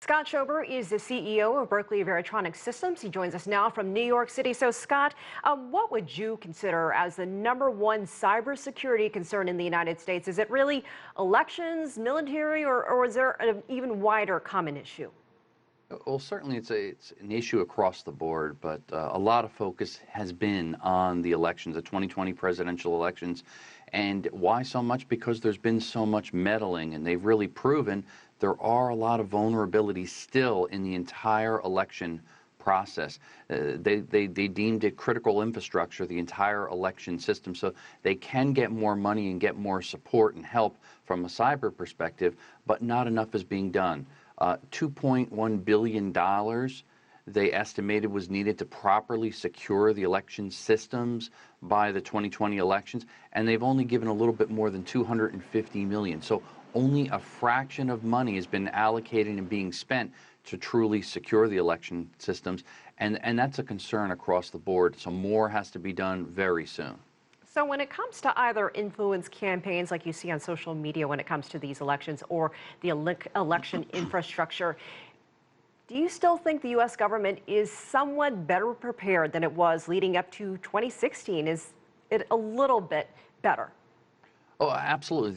Scott Schober is the CEO of Berkeley Varitronics Systems. He joins us now from New York City. So, Scott, what would you consider as the #1 cybersecurity concern in the United States? Is it really elections, military, or is there an even wider common issue? Well, certainly it's an issue across the board, but a lot of focus has been on the elections, the 2020 presidential elections. And why so much? Because there's been so much meddling, and they've really proven there are a lot of vulnerabilities still in the entire election process. They deemed it critical infrastructure, the entire election system, so they can get more money and get more support and help from a cyber perspective, but not enough is being done. $2.1 billion they estimated was needed to properly secure the election systems by the 2020 elections, and they've only given a little bit more than $250 million. So only a fraction of money has been allocated and being spent to truly secure the election systems, and that's a concern across the board. So more has to be done very soon. So when it comes to either influence campaigns like you see on social media when it comes to these elections or the election infrastructure, do you still think the U.S. government is somewhat better prepared than it was leading up to 2016? Is it a little bit better? Oh, absolutely.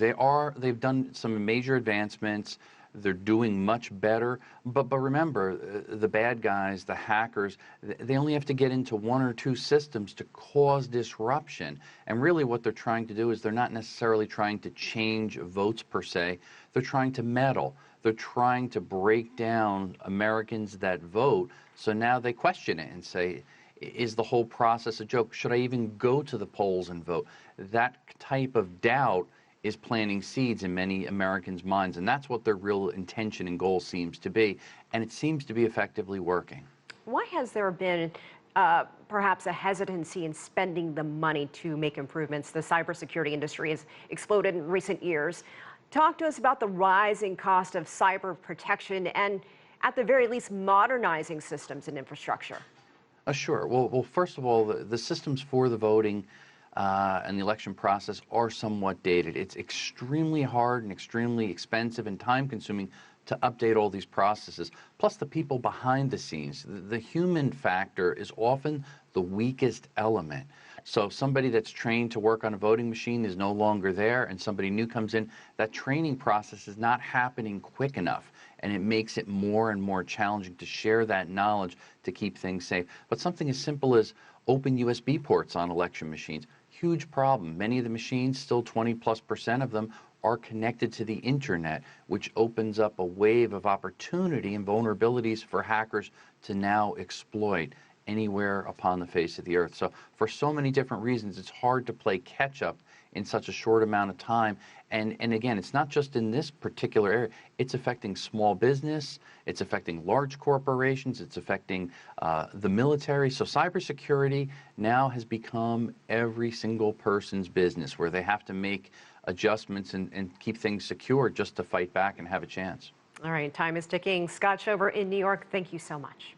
They've done some major advancements. They're doing much better. But remember, the bad guys, the hackers, they only have to get into one or two systems to cause disruption. And really what they're trying to do is they're not necessarily trying to change votes per se. They're trying to meddle. They're trying to break down Americans that vote. So now they question it and say, is the whole process a joke? Should I even go to the polls and vote? That type of doubt is planting seeds in many Americans' minds, and that's what their real intention and goal seems to be, and it seems to be effectively working. Why has there been perhaps a hesitancy in spending the money to make improvements? The cybersecurity industry has exploded in recent years. Talk to us about the rising cost of cyber protection and, at the very least, modernizing systems and infrastructure. Sure. Well, first of all, the systems for the voting and the election process are somewhat dated. It's extremely hard and extremely expensive and time-consuming to update all these processes. Plus, the people behind the scenes, the human factor is often the weakest element. So if somebody that's trained to work on a voting machine is no longer there and somebody new comes in, that training process is not happening quick enough, and it makes it more and more challenging to share that knowledge to keep things safe. But something as simple as open USB ports on election machines, huge problem. Many of the machines, still 20+% of them, are connected to the internet, which opens up a wave of opportunity and vulnerabilities for hackers to now exploit anywhere upon the face of the earth. So for so many different reasons, it's hard to play catch up in such a short amount of time. And again, it's not just in this particular area. It's affecting small business, it's affecting large corporations, it's affecting the military. So cybersecurity now has become every single person's business, where they have to make adjustments and keep things secure just to fight back and have a chance. All right, time is ticking. Scott Schober in New York, thank you so much.